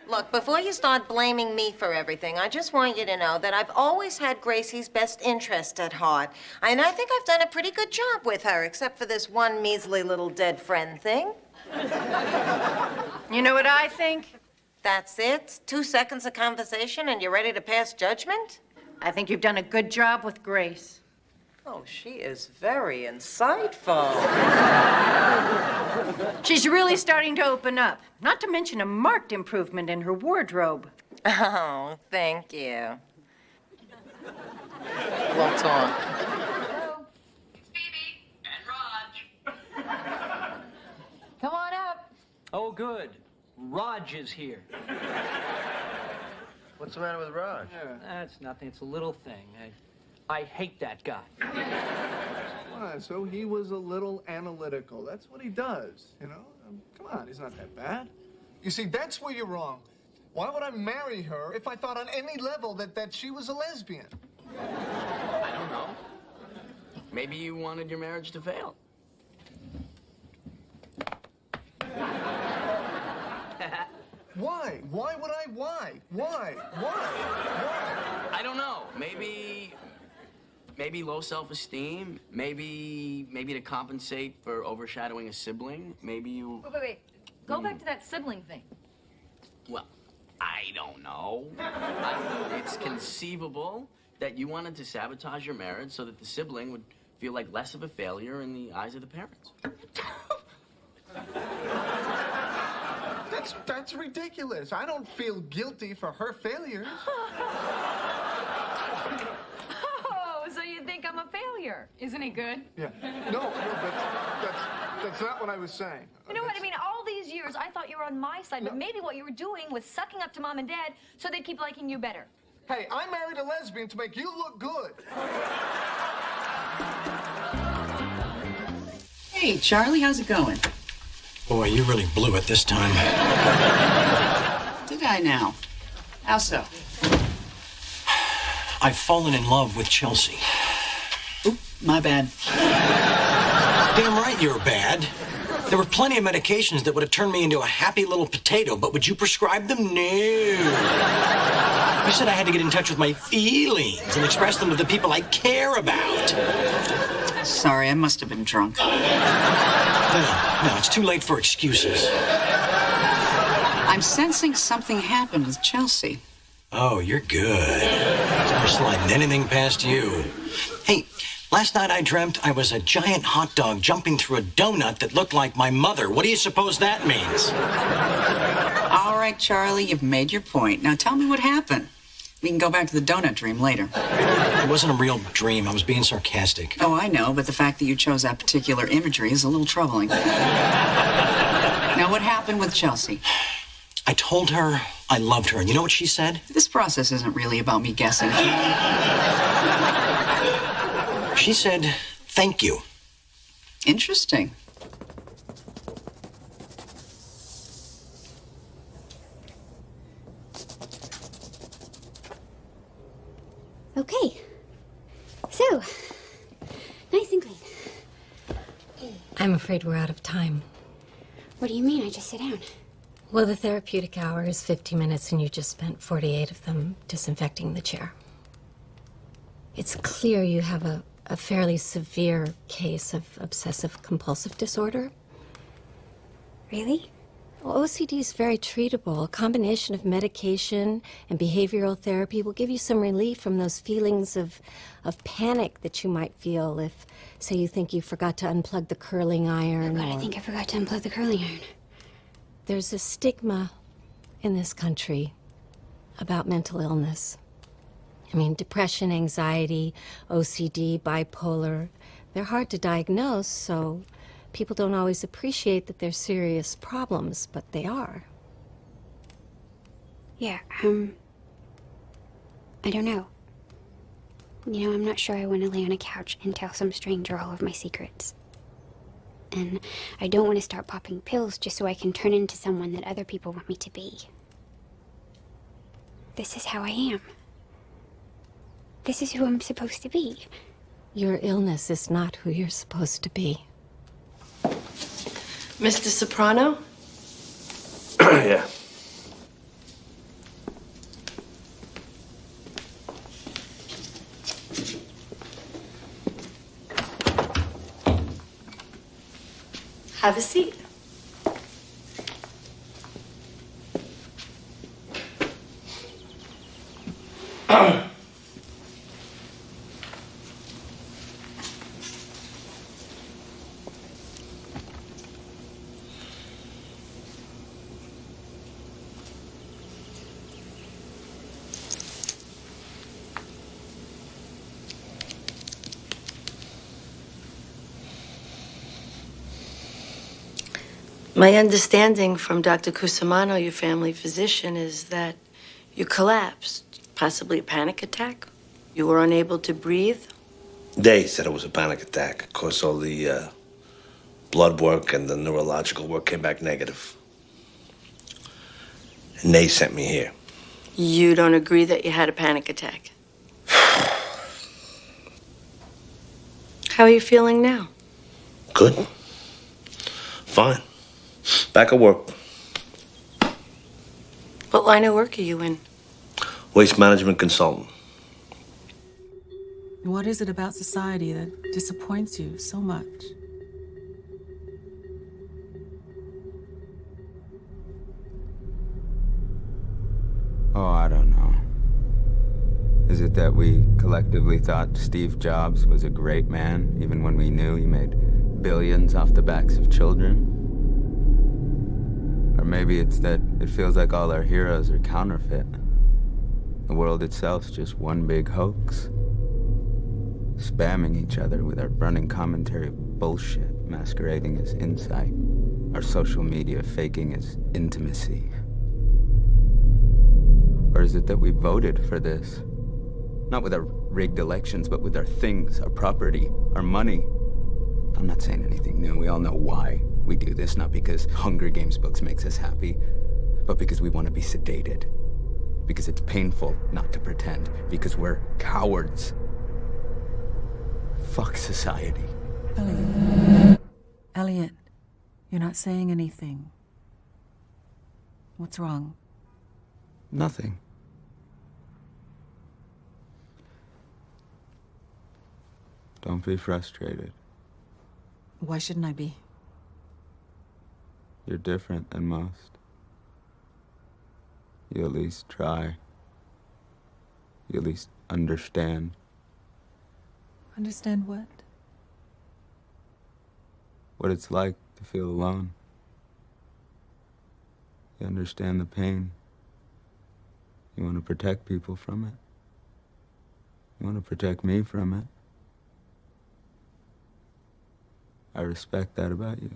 Look, before you start blaming me for everything, I just want you to know that I've always had Gracie's best interest at heart. And I think I've done a pretty good job with her, except for this one measly little dead friend thing. You know what I think? That's it? 2 seconds of conversation and you're ready to pass judgment? I think you've done a good job with Grace. Oh, she is very insightful. She's really starting to open up, not to mention a marked improvement in her wardrobe. Oh, thank you. We'll talk. Hello. It's Phoebe and Raj. Come on up. Oh, good. Raj is here. What's the matter with Raj? That's nothing. It's a little thing. I hate that guy. So he was a little analytical. That's what he does, you know? Come on, he's not that bad. You see, that's where you're wrong. Why would I marry her if I thought on any level that she was a lesbian? I don't know. Maybe you wanted your marriage to fail. Why? Why would I? Why? Why? I don't know. Maybe low self-esteem. Maybe to compensate for overshadowing a sibling. Maybe you... Wait. Go back to that sibling thing. Well, I don't know. It's conceivable that you wanted to sabotage your marriage so that the sibling would feel like less of a failure in the eyes of the parents. That's ridiculous. I don't feel guilty for her failures. Oh, so you think I'm a failure? Isn't it good? Yeah. No, that's not what I was saying. You know what? I mean, all these years, I thought you were on my side, but maybe what you were doing was sucking up to Mom and Dad so they'd keep liking you better. Hey, I married a lesbian to make you look good. Hey, Charlie, how's it going? Boy, you really blew it this time. Did I now? How so? I've fallen in love with Chelsea. Oop, my bad. Damn right you're bad. There were plenty of medications that would have turned me into a happy little potato, but would you prescribe them? No. You said I had to get in touch with my feelings and express them to the people I care about. Sorry, I must have been drunk. No, it's too late for excuses. I'm sensing something happened with Chelsea. Oh, you're good. Never sliding anything past you. Hey, last night I dreamt I was a giant hot dog jumping through a donut that looked like my mother. What do you suppose that means? All right, Charlie, you've made your point. Now tell me what happened. We can go back to the donut dream later. It wasn't a real dream. I was being sarcastic. Oh, I know, but the fact that you chose that particular imagery is a little troubling. Now, what happened with Chelsea? I told her I loved her, and you know what she said? This process isn't really about me guessing. She said, thank you. Interesting. Okay. So, nice and clean. I'm afraid we're out of time. What do you mean? I just sit down. Well, the therapeutic hour is 50 minutes, and you just spent 48 of them disinfecting the chair. It's clear you have a fairly severe case of obsessive-compulsive disorder. Really? Well, OCD is very treatable. A combination of medication and behavioral therapy will give you some relief from those feelings of panic that you might feel if, say, you think you forgot to unplug the curling iron. Oh, God, I think I forgot to unplug the curling iron. There's a stigma in this country about mental illness. I mean, depression, anxiety, OCD, bipolar, they're hard to diagnose, so people don't always appreciate that they're serious problems, but they are. Yeah, I don't know. You know, I'm not sure I want to lay on a couch and tell some stranger all of my secrets. And I don't want to start popping pills just so I can turn into someone that other people want me to be. This is how I am. This is who I'm supposed to be. Your illness is not who you're supposed to be. Mr. Soprano? Yeah. Have a seat. My understanding from Dr. Cusimano, your family physician, is that you collapsed, possibly a panic attack. You were unable to breathe. They said it was a panic attack. Of course, all the blood work and the neurological work came back negative. And they sent me here. You don't agree that you had a panic attack? How are you feeling now? Good. Fine. Back at work. What line of work are you in? Waste management consultant. What is it about society that disappoints you so much? Oh, I don't know. Is it that we collectively thought Steve Jobs was a great man, even when we knew he made billions off the backs of children? Or maybe it's that it feels like all our heroes are counterfeit. The world itself's just one big hoax. Spamming each other with our burning commentary bullshit masquerading as insight. Our social media faking as intimacy. Or is it that we voted for this? Not with our rigged elections, but with our things, our property, our money. I'm not saying anything new. We all know why we do this, not because Hunger Games books makes us happy, but because we want to be sedated. Because it's painful not to pretend. Because we're cowards. Fuck society. Elliot, you're not saying anything. What's wrong? Nothing. Don't be frustrated. Why shouldn't I be? You're different than most. You at least try. You at least understand. Understand what? What it's like to feel alone. You understand the pain. You want to protect people from it. You want to protect me from it. I respect that about you.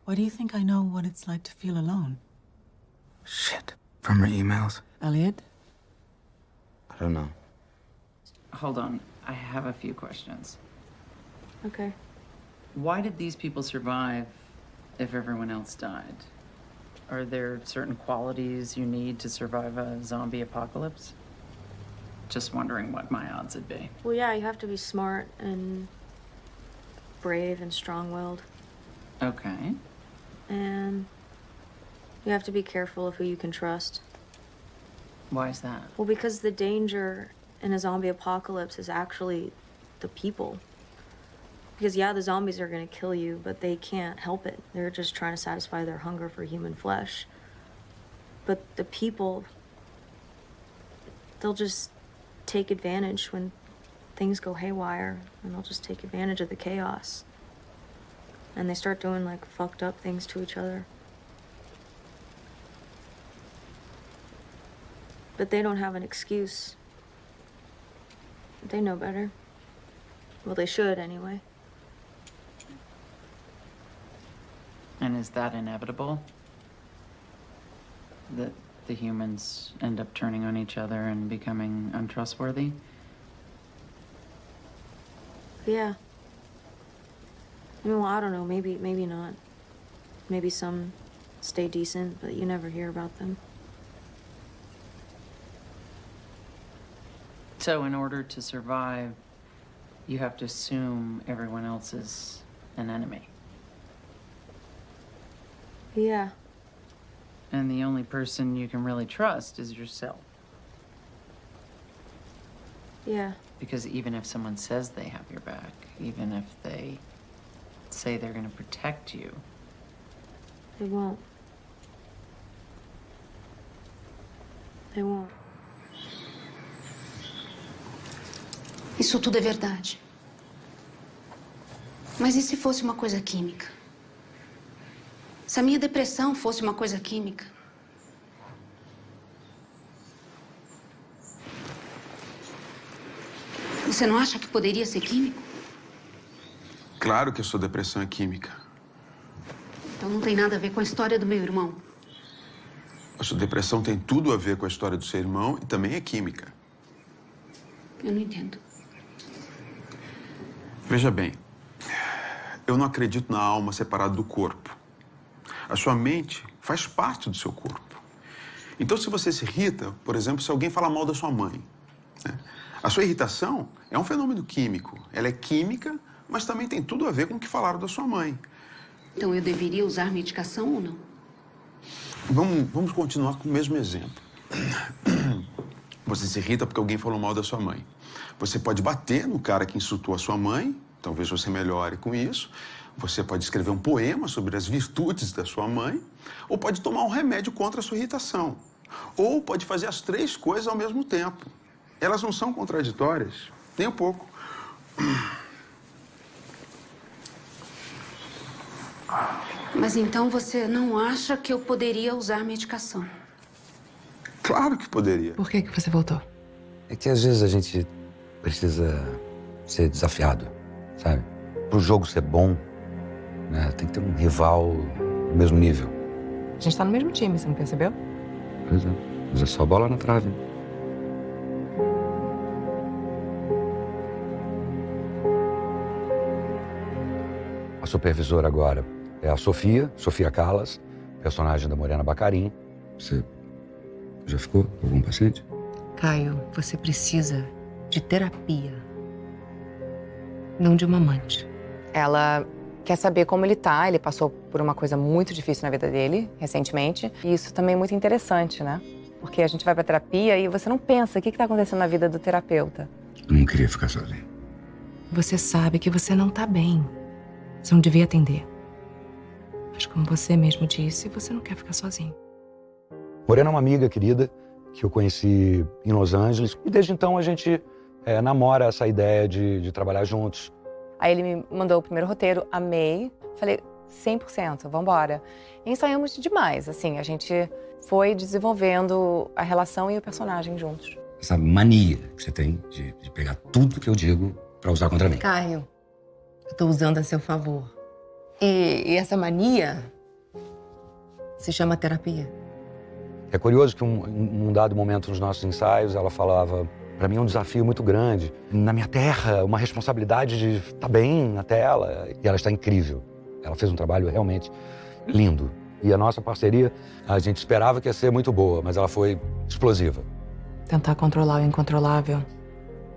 Why do you think I know what it's like to feel alone? Shit. From her emails? Elliot? I don't know. Hold on. I have a few questions. Okay. Why did these people survive if everyone else died? Are there certain qualities you need to survive a zombie apocalypse? Just wondering what my odds would be. Well, yeah, you have to be smart and brave and strong-willed. Okay. And you have to be careful of who you can trust. Why is that? Well, because the danger in a zombie apocalypse is actually the people. Because, yeah, the zombies are going to kill you, but they can't help it. They're just trying to satisfy their hunger for human flesh. But the people, they'll just take advantage when things go haywire, and they'll just take advantage of the chaos. And they start doing, like, fucked up things to each other. But they don't have an excuse. They know better. Well, they should, anyway. And is that inevitable? That the humans end up turning on each other and becoming untrustworthy? Yeah. I mean, well, I don't know. Maybe not. Maybe some stay decent, but you never hear about them. So in order to survive, you have to assume everyone else is an enemy. Yeah. And the only person you can really trust is yourself. Yeah. Because even if someone says they have your back, even if they say they're going to protect you, They won't. They won't. Isso tudo é verdade. Mas e se fosse uma coisa química? Se a minha depressão fosse uma coisa química? Você não acha que poderia ser químico? Claro que a sua depressão é química. Então não tem nada a ver com a história do meu irmão. A sua depressão tem tudo a ver com a história do seu irmão e também é química. Eu não entendo. Veja bem, eu não acredito na alma separada do corpo. A sua mente faz parte do seu corpo. Então, se você se irrita, por exemplo, se alguém fala mal da sua mãe, né? A sua irritação é um fenômeno químico. Ela é química, mas também tem tudo a ver com o que falaram da sua mãe. Então eu deveria usar medicação ou não? Vamos continuar com o mesmo exemplo. Você se irrita porque alguém falou mal da sua mãe. Você pode bater no cara que insultou a sua mãe, talvez você melhore com isso. Você pode escrever um poema sobre as virtudes da sua mãe, ou pode tomar um remédio contra a sua irritação. Ou pode fazer as três coisas ao mesmo tempo. Elas não são contraditórias, nem um pouco. Mas então você não acha que eu poderia usar medicação? Claro que poderia. Por que você voltou? É que às vezes a gente precisa ser desafiado, sabe? Pro jogo ser bom, né? Tem que ter um rival do mesmo nível. A gente tá no mesmo time, você não percebeu? Pois é, mas é só bola na trave. A supervisora agora é a Sofia Callas, personagem da Morena Bacarin. Você já ficou com algum paciente? Caio, você precisa de terapia, não de uma amante. Ela quer saber como ele tá. Ele passou por uma coisa muito difícil na vida dele, recentemente. E isso também é muito interessante, né? Porque a gente vai pra terapia e você não pensa o que tá acontecendo na vida do terapeuta. Eu não queria ficar sozinho. Você sabe que você não tá bem. Você não devia atender. Mas como você mesmo disse, você não quer ficar sozinho. Morena é uma amiga querida que eu conheci em Los Angeles. E desde então a gente namora essa ideia de trabalhar juntos. Aí ele me mandou o primeiro roteiro, amei. Falei, 100%, vambora. E ensaiamos demais, assim. A gente foi desenvolvendo a relação e o personagem juntos. Essa mania que você tem de pegar tudo que eu digo pra usar contra mim. Caio, eu tô usando a seu favor. E essa mania se chama terapia. É curioso que um dado momento nos nossos ensaios, ela falava, pra mim é um desafio muito grande. Na minha terra, uma responsabilidade de estar bem na tela. E ela está incrível. Ela fez um trabalho realmente lindo. E a nossa parceria, a gente esperava que ia ser muito boa, mas ela foi explosiva. Tentar controlar o incontrolável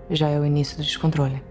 já é o início do descontrole.